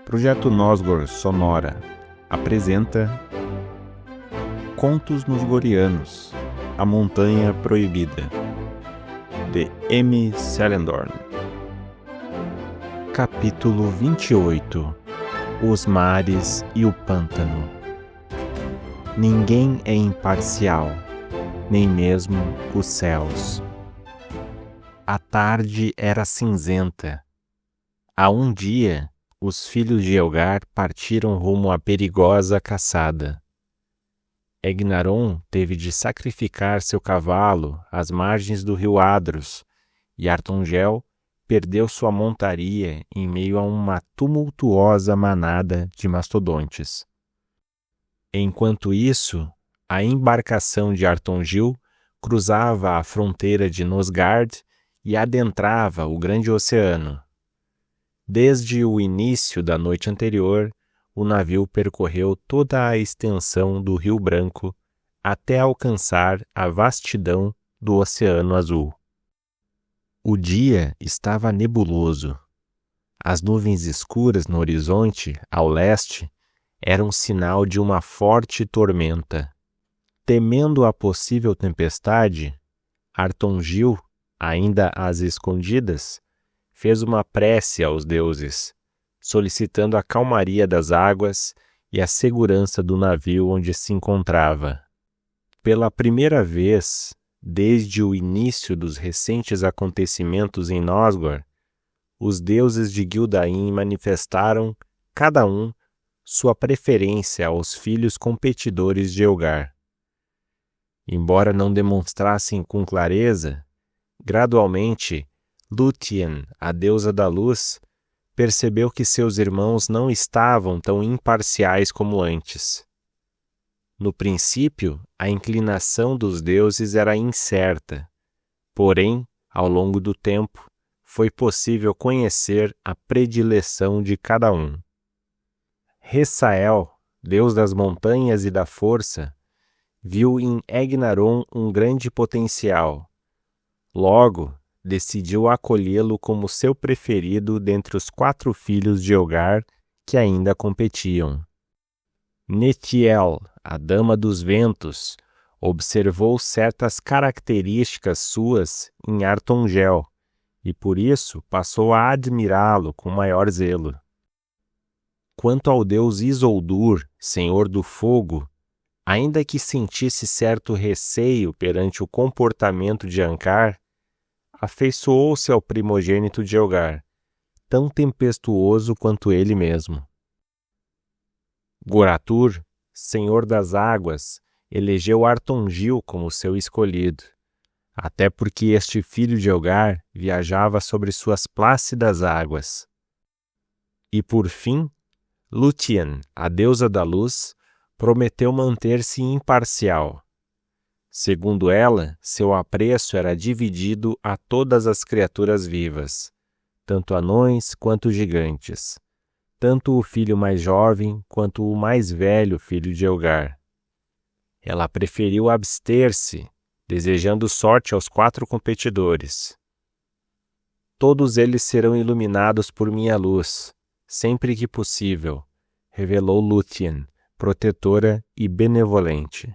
Projeto Nosgor Sonora apresenta Contos Nosgorianos, A Montanha Proibida, de M. Selendorn. Capítulo 28 Os Mares e o Pântano. Ninguém é imparcial, nem mesmo os céus. A tarde era cinzenta. Há um dia, os filhos de Elgar partiram rumo à perigosa caçada. Egnaron teve de sacrificar seu cavalo às margens do rio Adros, e Artongel perdeu sua montaria em meio a uma tumultuosa manada de mastodontes. Enquanto isso, a embarcação de Artongil cruzava a fronteira de Nosgard e adentrava o grande oceano. Desde o início da noite anterior, o navio percorreu toda a extensão do Rio Branco até alcançar a vastidão do Oceano Azul. O dia estava nebuloso. As nuvens escuras no horizonte, ao leste, eram sinal de uma forte tormenta. Temendo a possível tempestade, Artongil, ainda às escondidas, fez uma prece aos deuses, solicitando a calmaria das águas e a segurança do navio onde se encontrava. Pela primeira vez, desde o início dos recentes acontecimentos em Nosgor, os deuses de Gildain manifestaram, cada um, sua preferência aos filhos competidores de Elgar. Embora não demonstrassem com clareza, gradualmente, Lúthien, a deusa da luz, percebeu que seus irmãos não estavam tão imparciais como antes. No princípio, a inclinação dos deuses era incerta, porém, ao longo do tempo, foi possível conhecer a predileção de cada um. Ressael, deus das montanhas e da força, viu em Egnaron um grande potencial. Logo, decidiu acolhê-lo como seu preferido dentre os 4 filhos de Elgar que ainda competiam. Netiel, a Dama dos Ventos, observou certas características suas em Artongel e por isso passou a admirá-lo com maior zelo. Quanto ao deus Isoldur, senhor do fogo, ainda que sentisse certo receio perante o comportamento de Ankar, afeiçoou-se ao primogênito de Elgar, tão tempestuoso quanto ele mesmo. Goratur, senhor das águas, elegeu Artongil como seu escolhido, até porque este filho de Elgar viajava sobre suas plácidas águas. E por fim, Lúthien, a deusa da luz, prometeu manter-se imparcial. Segundo ela, seu apreço era dividido a todas as criaturas vivas, tanto anões quanto gigantes, tanto o filho mais jovem quanto o mais velho filho de Elgar. Ela preferiu abster-se, desejando sorte aos 4 competidores. Todos eles serão iluminados por minha luz, sempre que possível, revelou Lúthien, protetora e benevolente.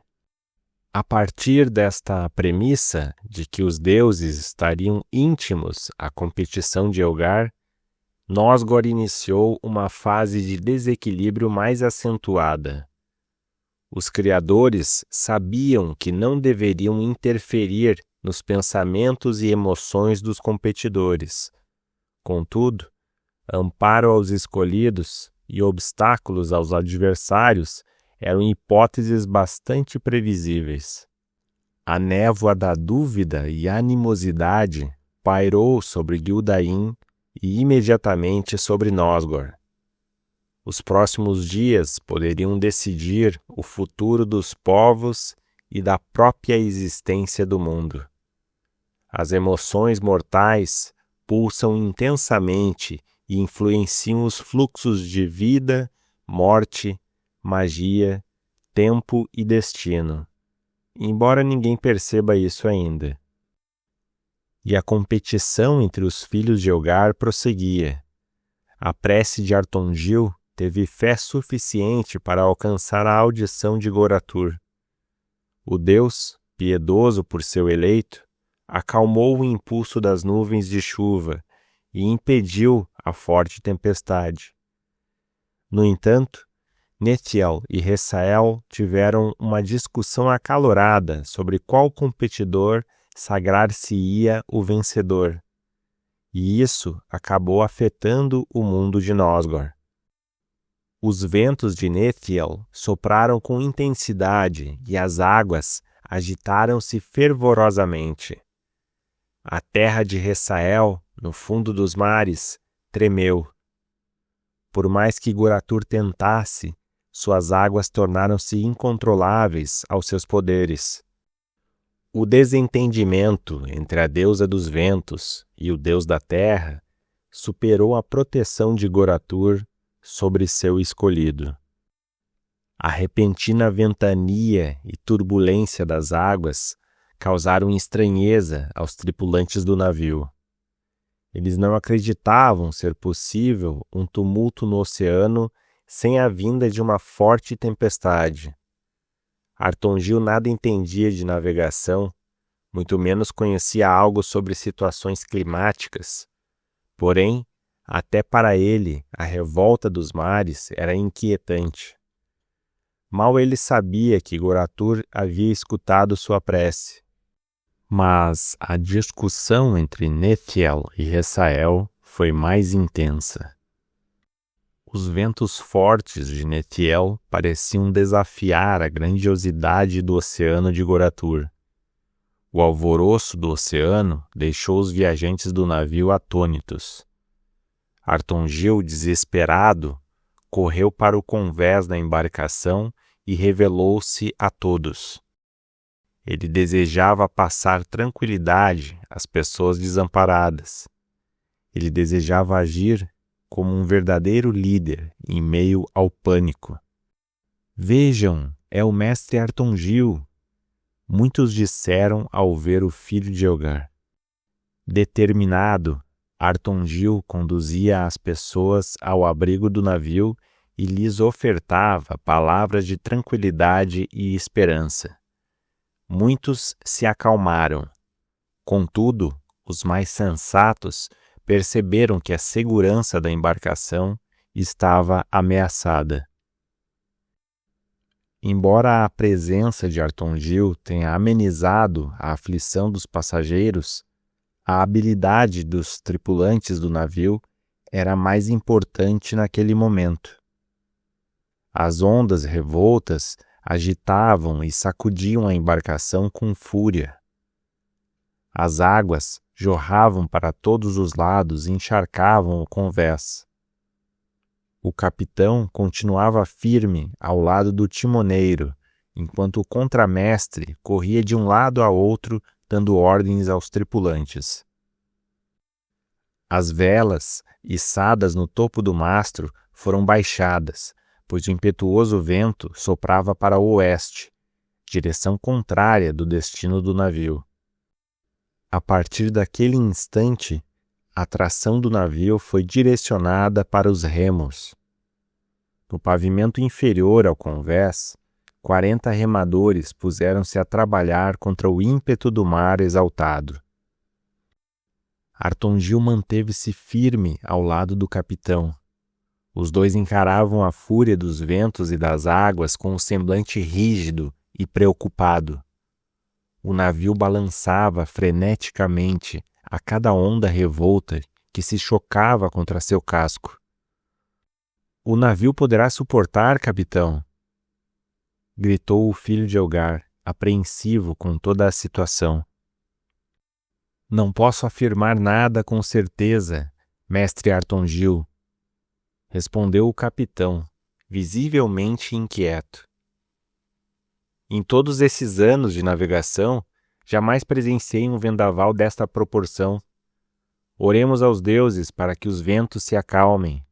A partir desta premissa de que os deuses estariam íntimos à competição de Elgar, Nosgor iniciou uma fase de desequilíbrio mais acentuada. Os criadores sabiam que não deveriam interferir nos pensamentos e emoções dos competidores. Contudo, amparo aos escolhidos e obstáculos aos adversários eram hipóteses bastante previsíveis. A névoa da dúvida e animosidade pairou sobre Gildain e imediatamente sobre Nosgor. Os próximos dias poderiam decidir o futuro dos povos e da própria existência do mundo. As emoções mortais pulsam intensamente e influenciam os fluxos de vida, morte, magia, tempo e destino, embora ninguém perceba isso ainda. E a competição entre os filhos de Elgar prosseguia. A prece de Artongil teve fé suficiente para alcançar a audição de Goratur. O Deus, piedoso por seu eleito, acalmou o impulso das nuvens de chuva e impediu a forte tempestade. No entanto, Netiel e Ressael tiveram uma discussão acalorada sobre qual competidor sagrar-se-ia o vencedor, e isso acabou afetando o mundo de Nosgor. Os ventos de Netiel sopraram com intensidade e as águas agitaram-se fervorosamente. A terra de Ressael, no fundo dos mares, tremeu. Por mais que Goratur tentasse, suas águas tornaram-se incontroláveis aos seus poderes. O desentendimento entre a deusa dos ventos e o deus da terra superou a proteção de Goratur sobre seu escolhido. A repentina ventania e turbulência das águas causaram estranheza aos tripulantes do navio. Eles não acreditavam ser possível um tumulto no oceano sem a vinda de uma forte tempestade. Artongil nada entendia de navegação, muito menos conhecia algo sobre situações climáticas. Porém, até para ele, a revolta dos mares era inquietante. Mal ele sabia que Goratur havia escutado sua prece. Mas a discussão entre Netiel e Ressael foi mais intensa. Os ventos fortes de Netiel pareciam desafiar a grandiosidade do oceano de Goratur. O alvoroço do oceano deixou os viajantes do navio atônitos. Artongil, desesperado, correu para o convés da embarcação e revelou-se a todos. Ele desejava passar tranquilidade às pessoas desamparadas. Ele desejava agir como um verdadeiro líder em meio ao pânico. Vejam, é o mestre Artongil, muitos disseram ao ver o filho de Elgar. Determinado, Artongil conduzia as pessoas ao abrigo do navio e lhes ofertava palavras de tranquilidade e esperança. Muitos se acalmaram. Contudo, os mais sensatos perceberam que a segurança da embarcação estava ameaçada. Embora a presença de Artongil tenha amenizado a aflição dos passageiros, a habilidade dos tripulantes do navio era mais importante naquele momento. As ondas revoltas agitavam e sacudiam a embarcação com fúria. As águas jorravam para todos os lados e encharcavam o convés. O capitão continuava firme ao lado do timoneiro, enquanto o contramestre corria de um lado a outro dando ordens aos tripulantes. As velas, içadas no topo do mastro, foram baixadas, pois o impetuoso vento soprava para o oeste, direção contrária do destino do navio. A partir daquele instante, a tração do navio foi direcionada para os remos. No pavimento inferior ao convés, 40 remadores puseram-se a trabalhar contra o ímpeto do mar exaltado. Artongil manteve-se firme ao lado do capitão. Os dois encaravam a fúria dos ventos e das águas com um semblante rígido e preocupado. O navio balançava freneticamente a cada onda revolta que se chocava contra seu casco. "O navio poderá suportar, capitão?" gritou o filho de Elgar, apreensivo com toda a situação. "Não posso afirmar nada com certeza, mestre Artongil", respondeu o capitão, visivelmente inquieto. "Em todos esses anos de navegação, jamais presenciei um vendaval desta proporção. Oremos aos deuses para que os ventos se acalmem."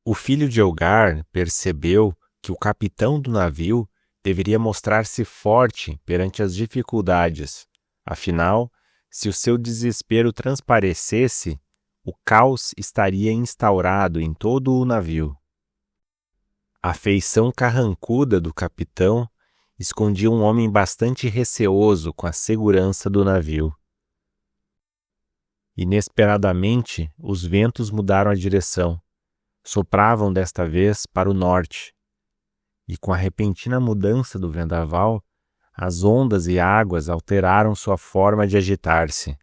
O filho de Elgar percebeu que o capitão do navio deveria mostrar-se forte perante as dificuldades. Afinal, se o seu desespero transparecesse, o caos estaria instaurado em todo o navio. A feição carrancuda do capitão escondia um homem bastante receoso com a segurança do navio. Inesperadamente, os ventos mudaram a direção. Sopravam desta vez para o norte. E com a repentina mudança do vendaval, as ondas e águas alteraram sua forma de agitar-se.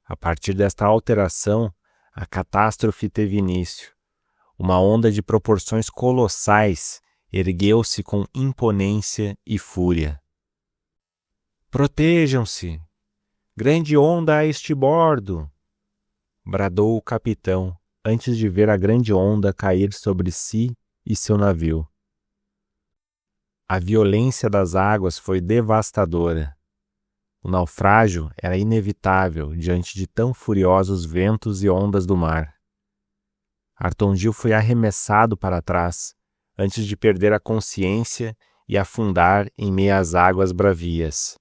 A partir desta alteração, a catástrofe teve início. Uma onda de proporções colossais ergueu-se com imponência e fúria. "Protejam-se! Grande onda a estibordo!" bradou o capitão, antes de ver a grande onda cair sobre si e seu navio. A violência das águas foi devastadora. O naufrágio era inevitável diante de tão furiosos ventos e ondas do mar. Artondil foi arremessado para trás, antes de perder a consciência e afundar em meio às águas bravias.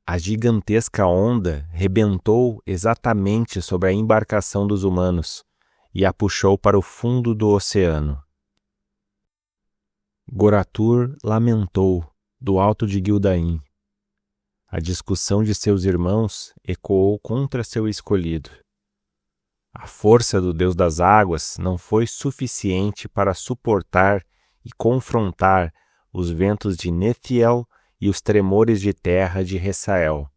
A gigantesca onda rebentou exatamente sobre a embarcação dos humanos e a puxou para o fundo do oceano. Goratur lamentou do alto de Gildaim. A discussão de seus irmãos ecoou contra seu escolhido. A força do Deus das águas não foi suficiente para suportar e confrontar os ventos de Nethiel e os tremores de terra de Ressael.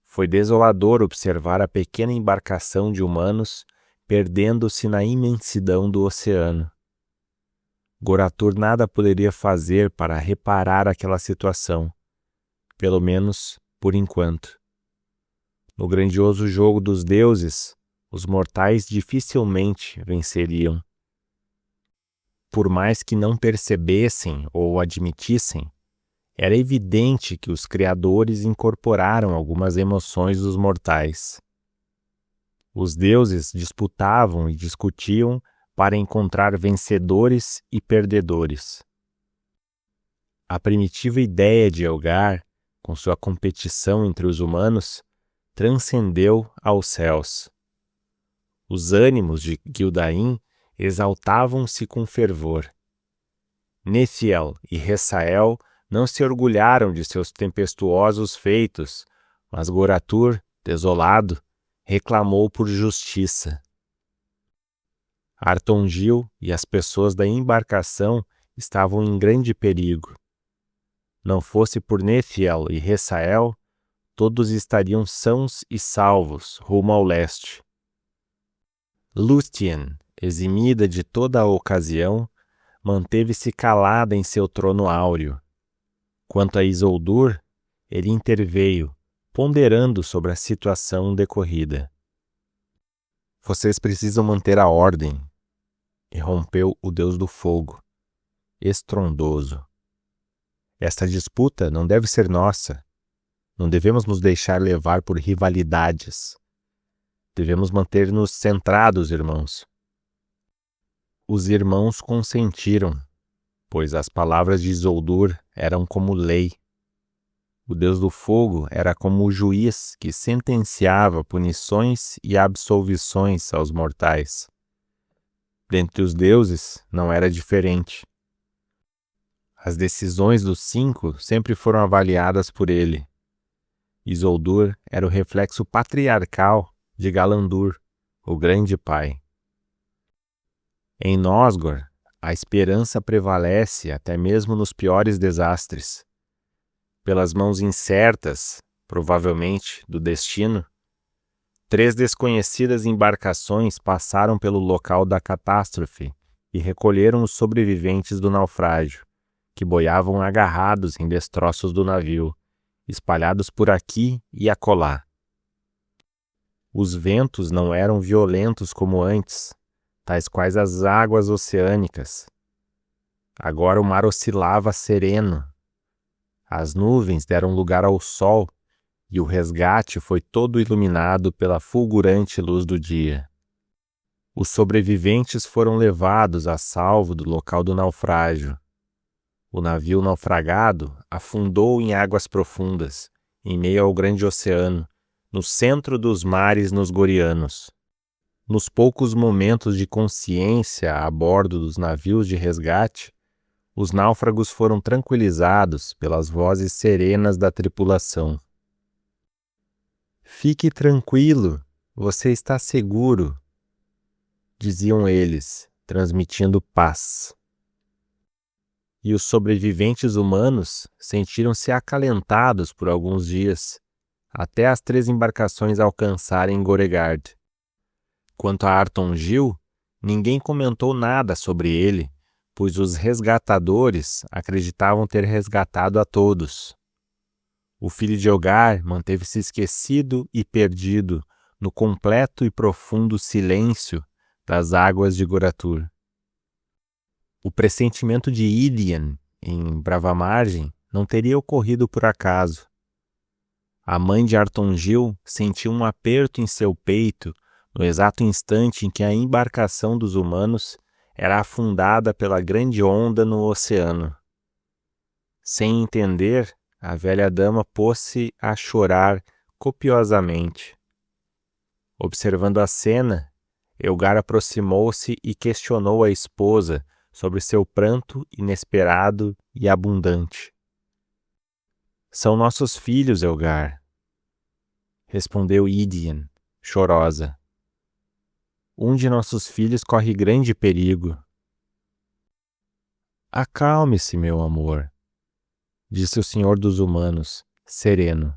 Foi desolador observar a pequena embarcação de humanos perdendo-se na imensidão do oceano. Goratur nada poderia fazer para reparar aquela situação, pelo menos por enquanto. No grandioso jogo dos deuses, os mortais dificilmente venceriam. Por mais que não percebessem ou admitissem, era evidente que os criadores incorporaram algumas emoções dos mortais. Os deuses disputavam e discutiam para encontrar vencedores e perdedores. A primitiva ideia de Elgar, com sua competição entre os humanos, transcendeu aos céus. Os ânimos de Gildaim exaltavam-se com fervor. Nethiel e Ressael não se orgulharam de seus tempestuosos feitos, mas Goratur, desolado, reclamou por justiça. Artondil e as pessoas da embarcação estavam em grande perigo. Não fosse por Nethiel e Ressael, todos estariam sãos e salvos rumo ao leste. Lúthien, eximida de toda a ocasião, manteve-se calada em seu trono áureo. Quanto a Isoldur, ele interveio, ponderando sobre a situação decorrida. "Vocês precisam manter a ordem", irrompeu o Deus do Fogo, estrondoso. "Esta disputa não deve ser nossa. Não devemos nos deixar levar por rivalidades. Devemos manter-nos centrados, irmãos." Os irmãos consentiram, pois as palavras de Isoldur eram como lei. O Deus do Fogo era como o juiz que sentenciava punições e absolvições aos mortais. Dentre os deuses não era diferente. As decisões dos 5 sempre foram avaliadas por ele. Isoldur era o reflexo patriarcal de Galandur, o grande pai. Em Nosgor, a esperança prevalece até mesmo nos piores desastres. Pelas mãos incertas, provavelmente, do destino, 3 desconhecidas embarcações passaram pelo local da catástrofe e recolheram os sobreviventes do naufrágio, que boiavam agarrados em destroços do navio, espalhados por aqui e acolá. Os ventos não eram violentos como antes, tais quais as águas oceânicas. Agora o mar oscilava sereno. As nuvens deram lugar ao sol e o resgate foi todo iluminado pela fulgurante luz do dia. Os sobreviventes foram levados a salvo do local do naufrágio. O navio naufragado afundou em águas profundas, em meio ao grande oceano, no centro dos mares nosgorianos. Nos poucos momentos de consciência a bordo dos navios de resgate, os náufragos foram tranquilizados pelas vozes serenas da tripulação. "Fique tranquilo, você está seguro", diziam eles, transmitindo paz. E os sobreviventes humanos sentiram-se acalentados por alguns dias, até as 3 embarcações alcançarem Goregard. Quanto a Arton Gil, ninguém comentou nada sobre ele, pois os resgatadores acreditavam ter resgatado a todos. O filho de Elgar manteve-se esquecido e perdido no completo e profundo silêncio das águas de Goratur. O pressentimento de Idian em Brava Margem não teria ocorrido por acaso. A mãe de Arton Gil sentiu um aperto em seu peito no exato instante em que a embarcação dos humanos era afundada pela grande onda no oceano. Sem entender, a velha dama pôs-se a chorar copiosamente. Observando a cena, Elgar aproximou-se e questionou a esposa sobre seu pranto inesperado e abundante. "São nossos filhos, Elgar", respondeu Idian, chorosa. "Um de nossos filhos corre grande perigo." "Acalme-se, meu amor", disse o Senhor dos Humanos, sereno.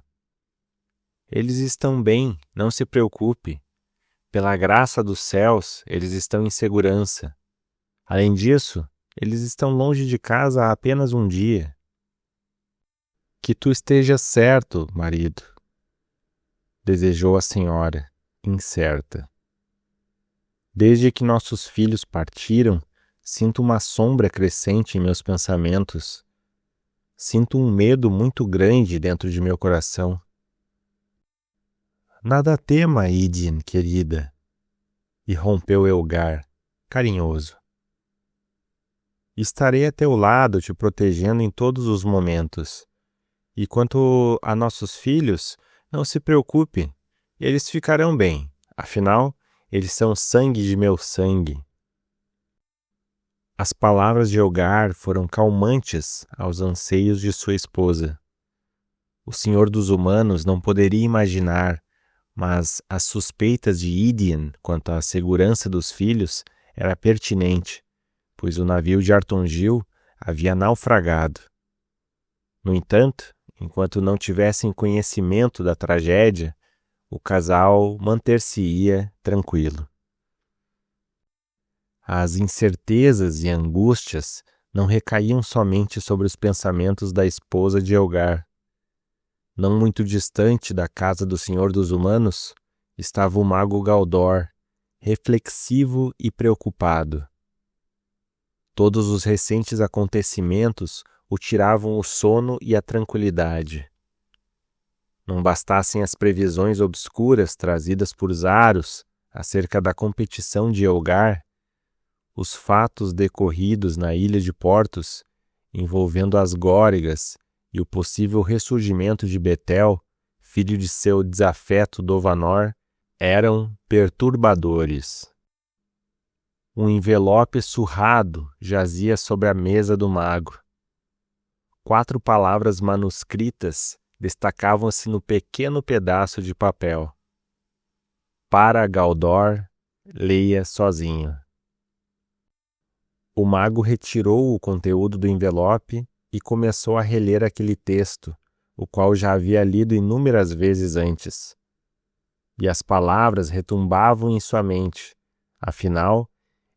"Eles estão bem, não se preocupe. Pela graça dos céus, eles estão em segurança. Além disso, eles estão longe de casa há apenas um dia." "Que tu estejas certo, marido", desejou a senhora, incerta. "Desde que nossos filhos partiram, sinto uma sombra crescente em meus pensamentos. Sinto um medo muito grande dentro de meu coração." "Nada tema, Idian, querida", irrompeu Elgar, carinhoso. "Estarei a teu lado te protegendo em todos os momentos. E quanto a nossos filhos, não se preocupe, eles ficarão bem, afinal, eles são sangue de meu sangue." As palavras de Elgar foram calmantes aos anseios de sua esposa. O Senhor dos Humanos não poderia imaginar, mas as suspeitas de Idian quanto à segurança dos filhos era pertinente, pois o navio de Arton Gil havia naufragado. No entanto, enquanto não tivessem conhecimento da tragédia, o casal manter-se-ia tranquilo. As incertezas e angústias não recaíam somente sobre os pensamentos da esposa de Elgar. Não muito distante da casa do Senhor dos Humanos, estava o mago Galdor, reflexivo e preocupado. Todos os recentes acontecimentos o tiravam o sono e a tranquilidade. Não bastassem as previsões obscuras trazidas por Zaros acerca da competição de Elgar, os fatos decorridos na ilha de Portos, envolvendo as Górigas e o possível ressurgimento de Betel, filho de seu desafeto Dovanor, eram perturbadores. Um envelope surrado jazia sobre a mesa do mago. 4 palavras manuscritas destacavam-se no pequeno pedaço de papel. "Para Galdor, leia sozinho." O mago retirou o conteúdo do envelope e começou a reler aquele texto, o qual já havia lido inúmeras vezes antes. E as palavras retumbavam em sua mente. Afinal,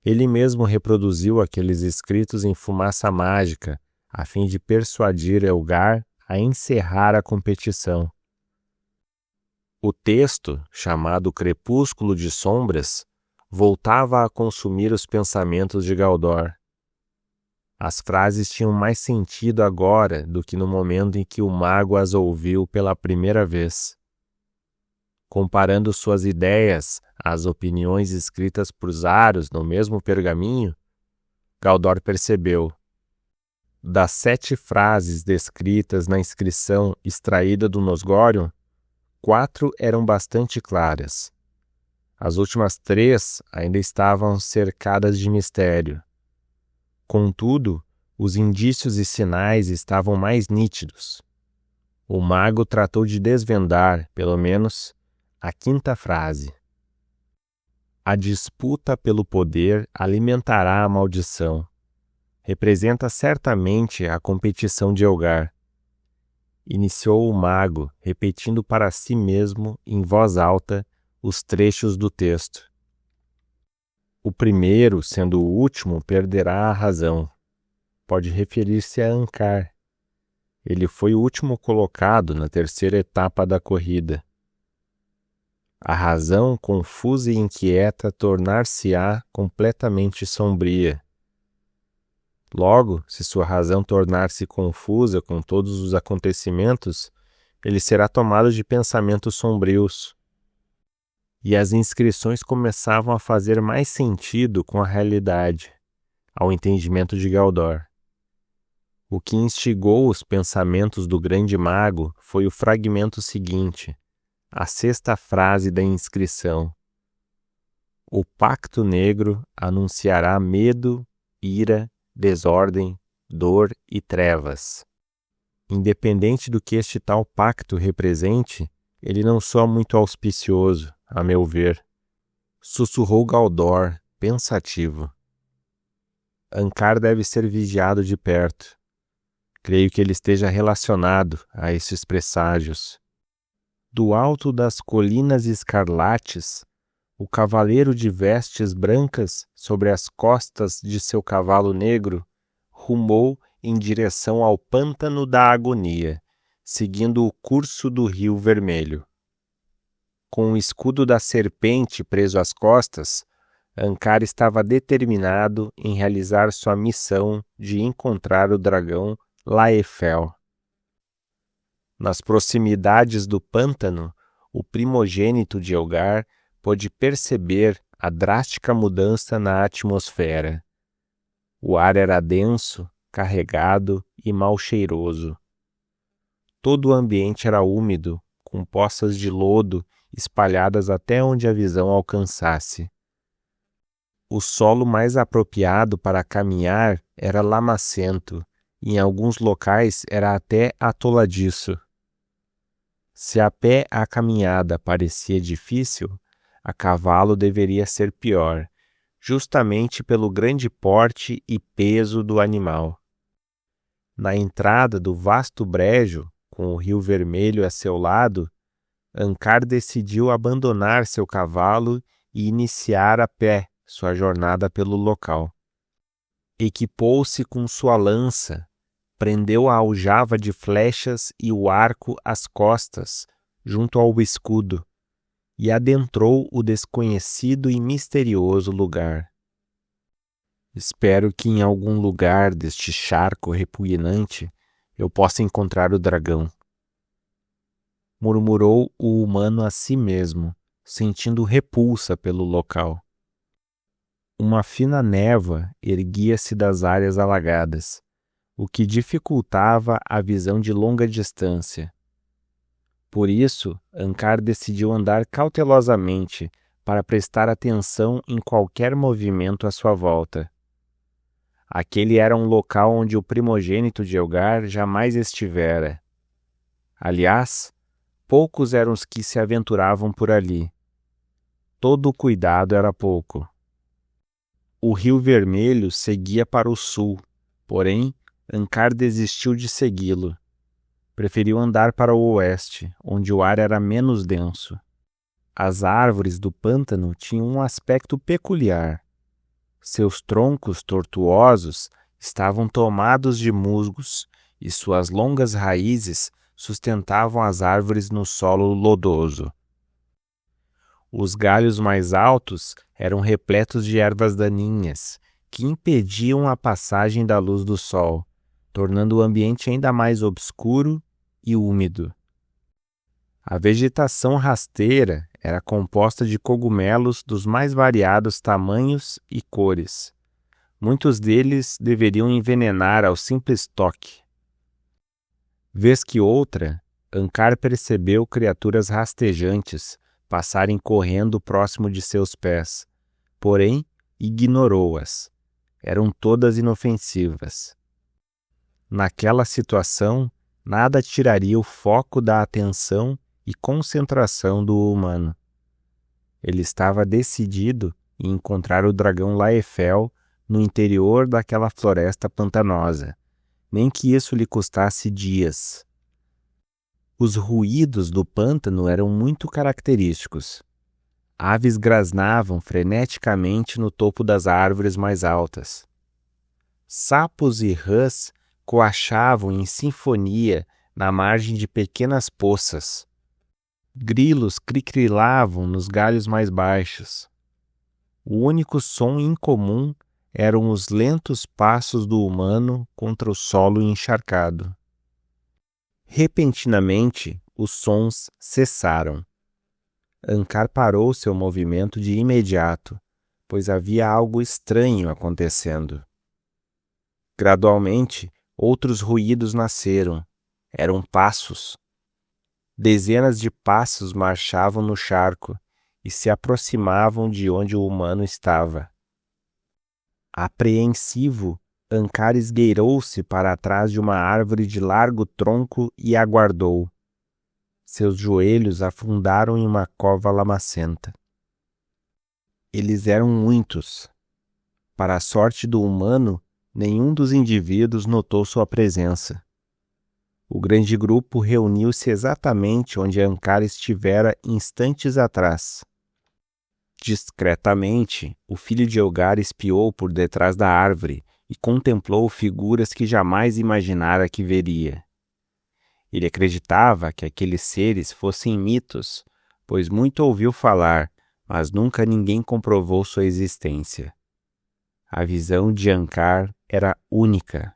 ele mesmo reproduziu aqueles escritos em fumaça mágica, a fim de persuadir Elgar a encerrar a competição. O texto, chamado Crepúsculo de Sombras, voltava a consumir os pensamentos de Galdor. As frases tinham mais sentido agora do que no momento em que o mago as ouviu pela primeira vez. Comparando suas ideias às opiniões escritas por Zaros no mesmo pergaminho, Galdor percebeu: das 7 frases descritas na inscrição extraída do Nosgorion, 4 eram bastante claras. As últimas 3 ainda estavam cercadas de mistério. Contudo, os indícios e sinais estavam mais nítidos. O mago tratou de desvendar, pelo menos, a 5ª frase. A disputa pelo poder alimentará a maldição. Representa certamente a competição de Elgar. Iniciou o mago, repetindo para si mesmo, em voz alta, os trechos do texto. O primeiro, sendo o último, perderá a razão. Pode referir-se a Ankar. Ele foi o último colocado na 3ª etapa da corrida. A razão, confusa e inquieta, tornar-se-á completamente sombria. Logo, se sua razão tornar-se confusa com todos os acontecimentos, ele será tomado de pensamentos sombrios. E as inscrições começavam a fazer mais sentido com a realidade, ao entendimento de Galdor. O que instigou os pensamentos do grande mago foi o fragmento seguinte, a 6ª frase da inscrição. O pacto negro anunciará medo, ira, desordem, dor e trevas. Independente do que este tal pacto represente, ele não soa muito auspicioso, a meu ver. Sussurrou Galdor, pensativo. Ankar deve ser vigiado de perto. Creio que ele esteja relacionado a esses presságios. Do alto das colinas escarlates, o cavaleiro de vestes brancas sobre as costas de seu cavalo negro rumou em direção ao pântano da agonia, seguindo o curso do Rio Vermelho. Com o escudo da serpente preso às costas, Ankar estava determinado em realizar sua missão de encontrar o dragão Laefel. Nas proximidades do pântano, o primogênito de Elgar pôde perceber a drástica mudança na atmosfera. O ar era denso, carregado e mal cheiroso. Todo o ambiente era úmido, com poças de lodo espalhadas até onde a visão alcançasse. O solo mais apropriado para caminhar era lamacento, e em alguns locais era até atoladiço. Se a pé a caminhada parecia difícil, a cavalo deveria ser pior, justamente pelo grande porte e peso do animal. Na entrada do vasto brejo, com o Rio Vermelho a seu lado, Ankar decidiu abandonar seu cavalo e iniciar a pé sua jornada pelo local. Equipou-se com sua lança, prendeu a aljava de flechas e o arco às costas, junto ao escudo, e adentrou o desconhecido e misterioso lugar. Espero que em algum lugar deste charco repugnante eu possa encontrar o dragão. Murmurou o humano a si mesmo, sentindo repulsa pelo local. Uma fina névoa erguia-se das áreas alagadas, o que dificultava a visão de longa distância. Por isso, Ankar decidiu andar cautelosamente para prestar atenção em qualquer movimento à sua volta. Aquele era um local onde o primogênito de Elgar jamais estivera. Aliás, poucos eram os que se aventuravam por ali. Todo o cuidado era pouco. O Rio Vermelho seguia para o sul, porém, Ankar desistiu de segui-lo. Preferiu andar para o oeste, onde o ar era menos denso. As árvores do pântano tinham um aspecto peculiar. Seus troncos tortuosos estavam tomados de musgos e suas longas raízes sustentavam as árvores no solo lodoso. Os galhos mais altos eram repletos de ervas daninhas, que impediam a passagem da luz do sol, tornando o ambiente ainda mais obscuro e úmido. A vegetação rasteira era composta de cogumelos dos mais variados tamanhos e cores. Muitos deles deveriam envenenar ao simples toque. Vez que outra, Ankar percebeu criaturas rastejantes, passarem correndo próximo de seus pés, porém ignorou-as. Eram todas inofensivas. Naquela situação, nada tiraria o foco da atenção e concentração do humano. Ele estava decidido em encontrar o dragão Laefel no interior daquela floresta pantanosa, nem que isso lhe custasse dias. Os ruídos do pântano eram muito característicos. Aves grasnavam freneticamente no topo das árvores mais altas. Sapos e rãs coachavam em sinfonia na margem de pequenas poças. Grilos cricrilavam nos galhos mais baixos. O único som incomum eram os lentos passos do humano contra o solo encharcado. Repentinamente, os sons cessaram. Ankar parou seu movimento de imediato, pois havia algo estranho acontecendo. Gradualmente, outros ruídos nasceram. Eram passos. Dezenas de passos marchavam no charco e se aproximavam de onde o humano estava. Apreensivo, Ankar esgueirou-se para trás de uma árvore de largo tronco e aguardou. Seus joelhos afundaram em uma cova lamacenta. Eles eram muitos. Para a sorte do humano, nenhum dos indivíduos notou sua presença. O grande grupo reuniu-se exatamente onde Ankar estivera instantes atrás. Discretamente, o filho de Elgar espiou por detrás da árvore e contemplou figuras que jamais imaginara que veria. Ele acreditava que aqueles seres fossem mitos, pois muito ouviu falar, mas nunca ninguém comprovou sua existência. A visão de Ankar era única.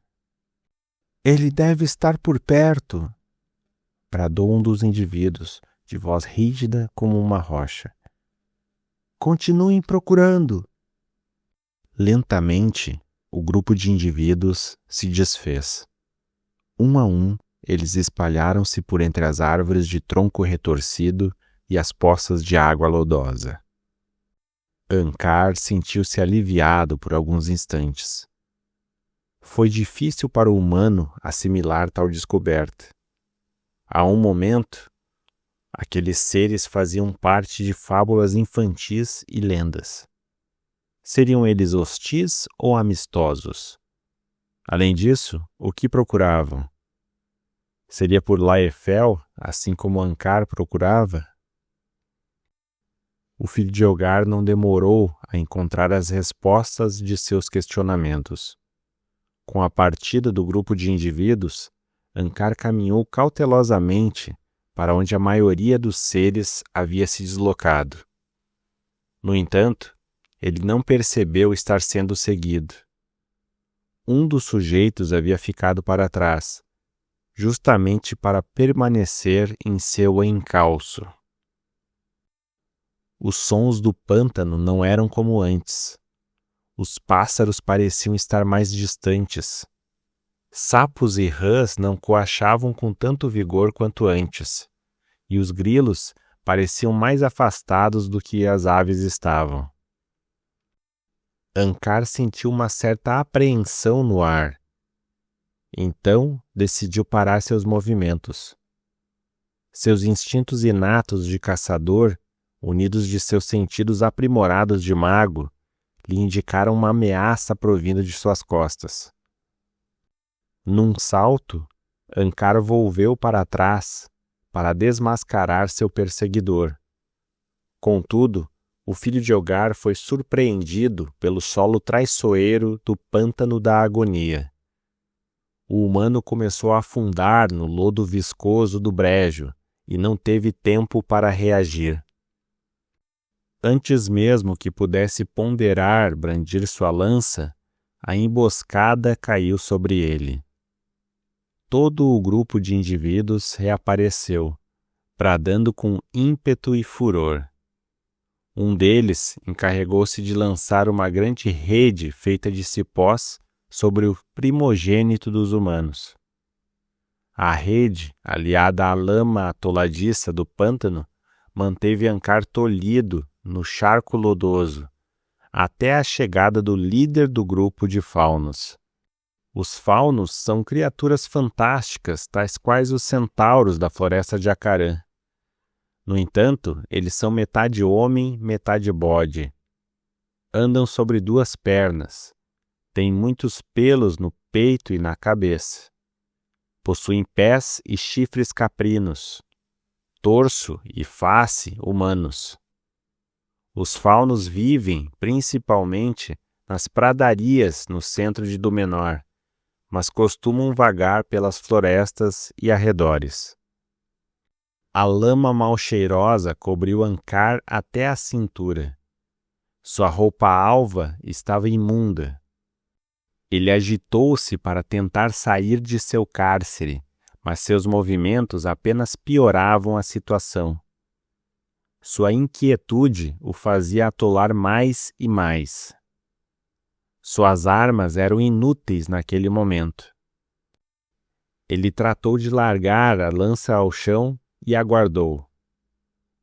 "Ele deve estar por perto", bradou um dos indivíduos, de voz rígida como uma rocha. "Continuem procurando." Lentamente, o grupo de indivíduos se desfez. Um a um, eles espalharam-se por entre as árvores de tronco retorcido e as poças de água lodosa. Ankar sentiu-se aliviado por alguns instantes. Foi difícil para o humano assimilar tal descoberta. A um momento, aqueles seres faziam parte de fábulas infantis e lendas. Seriam eles hostis ou amistosos? Além disso, o que procuravam? Seria por Laefel, assim como Ankar procurava? O filho de Elgar não demorou a encontrar as respostas de seus questionamentos. Com a partida do grupo de indivíduos, Ankar caminhou cautelosamente para onde a maioria dos seres havia se deslocado. No entanto, ele não percebeu estar sendo seguido. Um dos sujeitos havia ficado para trás, justamente para permanecer em seu encalço. Os sons do pântano não eram como antes. Os pássaros pareciam estar mais distantes. Sapos e rãs não coachavam com tanto vigor quanto antes, e os grilos pareciam mais afastados do que as aves estavam. Ankar sentiu uma certa apreensão no ar. Então, decidiu parar seus movimentos. Seus instintos inatos de caçador, unidos de seus sentidos aprimorados de mago, lhe indicaram uma ameaça provinda de suas costas. Num salto, Ankar volveu para trás para desmascarar seu perseguidor. Contudo, o filho de Elgar foi surpreendido pelo solo traiçoeiro do pântano da agonia. O humano começou a afundar no lodo viscoso do brejo e não teve tempo para reagir. Antes mesmo que pudesse ponderar brandir sua lança, a emboscada caiu sobre ele. Todo o grupo de indivíduos reapareceu, bradando com ímpeto e furor. Um deles encarregou-se de lançar uma grande rede feita de cipós sobre o primogênito dos humanos. A rede, aliada à lama atoladiça do pântano, manteve Ankar tolhido no charco lodoso, até a chegada do líder do grupo de faunos. Os faunos são criaturas fantásticas, tais quais os centauros da floresta de Acarã. No entanto, eles são metade homem, metade bode. Andam sobre duas pernas. Têm muitos pelos no peito e na cabeça. Possuem pés e chifres caprinos, torso e face humanos. Os faunos vivem, principalmente, nas pradarias no centro de Númenor, mas costumam vagar pelas florestas e arredores. A lama mal cheirosa cobriu Ankar até a cintura. Sua roupa alva estava imunda. Ele agitou-se para tentar sair de seu cárcere, mas seus movimentos apenas pioravam a situação. Sua inquietude o fazia atolar mais e mais. Suas armas eram inúteis naquele momento. Ele tratou de largar a lança ao chão e aguardou.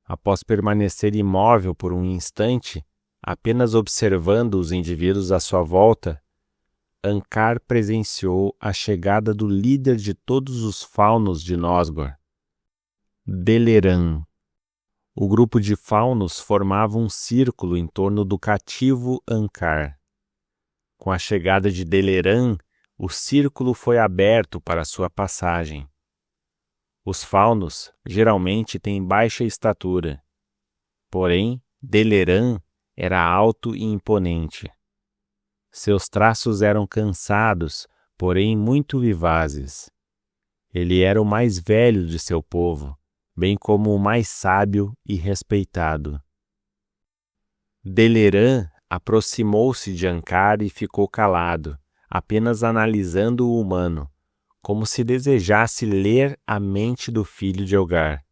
Após permanecer imóvel por um instante, apenas observando os indivíduos à sua volta, Ankar presenciou a chegada do líder de todos os faunos de Nosgor, Deleran. O grupo de faunos formava um círculo em torno do cativo Ankar. Com a chegada de Deleran, o círculo foi aberto para sua passagem. Os faunos geralmente têm baixa estatura, porém Deleran era alto e imponente. Seus traços eram cansados, porém muito vivazes. Ele era o mais velho de seu povo, bem como o mais sábio e respeitado. Deleran aproximou-se de Ankar e ficou calado, apenas analisando o humano, como se desejasse ler a mente do filho de Elgar.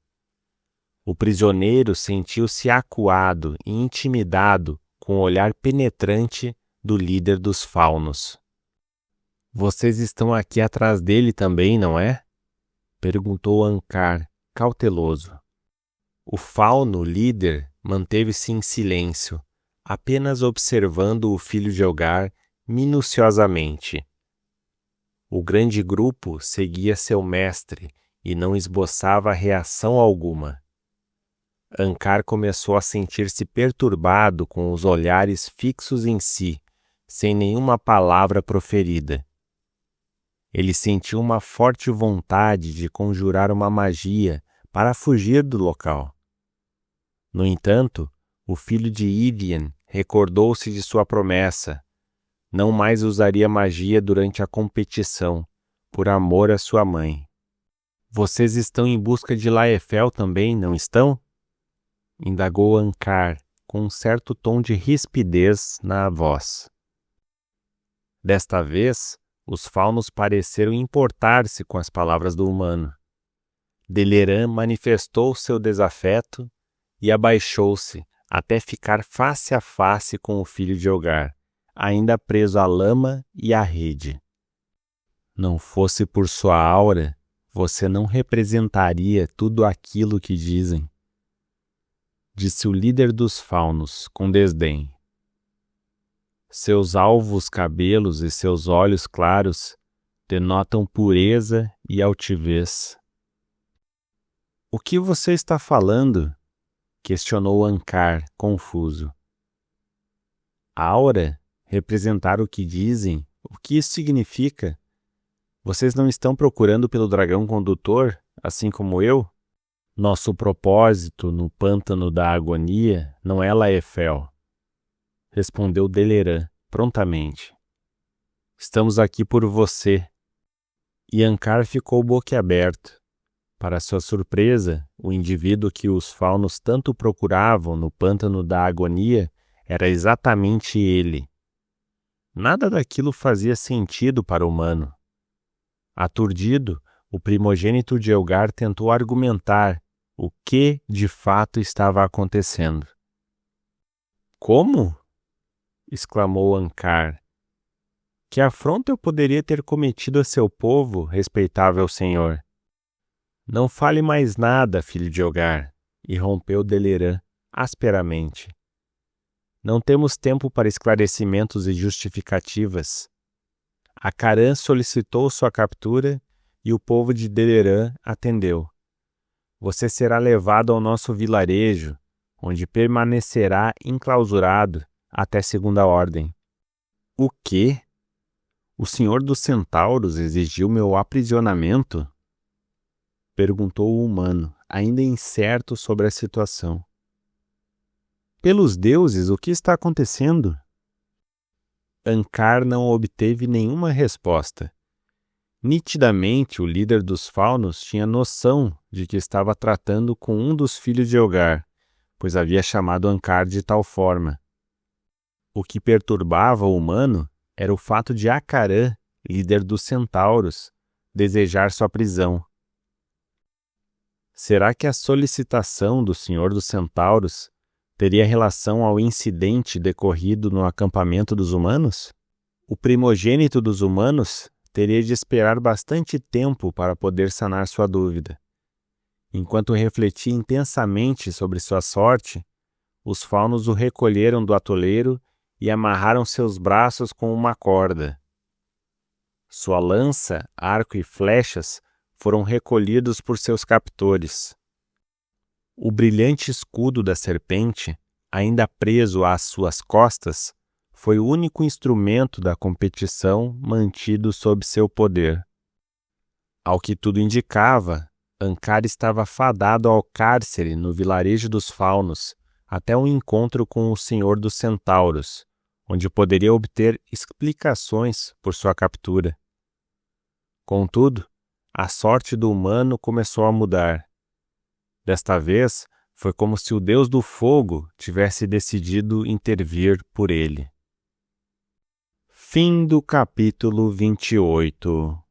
O prisioneiro sentiu-se acuado e intimidado com o olhar penetrante do líder dos faunos. "Vocês estão aqui atrás dele também, não é?" perguntou Ankar, cauteloso. O fauno líder manteve-se em silêncio, apenas observando o filho de Elgar minuciosamente. O grande grupo seguia seu mestre e não esboçava reação alguma. Ankar começou a sentir-se perturbado com os olhares fixos em si, sem nenhuma palavra proferida. Ele sentiu uma forte vontade de conjurar uma magia para fugir do local. No entanto, o filho de Idian recordou-se de sua promessa. Não mais usaria magia durante a competição, por amor à sua mãe. "Vocês estão em busca de Laéfel também, não estão?" indagou Ankar, com um certo tom de rispidez na voz. Desta vez, os faunos pareceram importar-se com as palavras do humano. Deleran manifestou seu desafeto e abaixou-se até ficar face a face com o filho de Elgar, ainda preso à lama e à rede. "Não fosse por sua aura, você não representaria tudo aquilo que dizem", disse o líder dos faunos, com desdém. Seus alvos cabelos e seus olhos claros denotam pureza e altivez. "O que você está falando?" questionou Ankar, confuso. "Aura? Representar o que dizem? O que isso significa? Vocês não estão procurando pelo dragão condutor, assim como eu? Nosso propósito no pântano da agonia não é Laéfel", respondeu Deleran prontamente. "Estamos aqui por você." E Ankar ficou boquiaberto. Para sua surpresa, o indivíduo que os faunos tanto procuravam no pântano da agonia era exatamente ele. Nada daquilo fazia sentido para o humano. Aturdido, o primogênito de Elgar tentou argumentar o que de fato estava acontecendo. "Como?" exclamou Ankar. "Que afronta eu poderia ter cometido a seu povo, respeitável senhor?" "Não fale mais nada, filho de Elgar, irrompeu Deleran asperamente. Não temos tempo para esclarecimentos e justificativas. Acaran solicitou sua captura e o povo de Deleran atendeu. Você será levado ao nosso vilarejo, onde permanecerá enclausurado até segunda ordem. O quê? O senhor dos centauros exigiu meu aprisionamento? Perguntou o humano, ainda incerto sobre a situação. Pelos deuses, o que está acontecendo? Ankar não obteve nenhuma resposta. Nitidamente, o líder dos faunos tinha noção de que estava tratando com um dos filhos de Elgar, pois havia chamado Ankar de tal forma. O que perturbava o humano era o fato de Acaran, líder dos centauros, desejar sua prisão. Será que a solicitação do senhor dos centauros teria relação ao incidente decorrido no acampamento dos humanos? O primogênito dos humanos teria de esperar bastante tempo para poder sanar sua dúvida. Enquanto refletia intensamente sobre sua sorte, os faunos o recolheram do atoleiro e amarraram seus braços com uma corda. Sua lança, arco e flechas foram recolhidos por seus captores. O brilhante escudo da serpente, ainda preso às suas costas, foi o único instrumento da competição mantido sob seu poder. Ao que tudo indicava, Ankar estava fadado ao cárcere no vilarejo dos faunos, até um encontro com o senhor dos centauros, onde poderia obter explicações por sua captura. Contudo, a sorte do humano começou a mudar. Desta vez, foi como se o deus do fogo tivesse decidido intervir por ele. Fim do capítulo 28.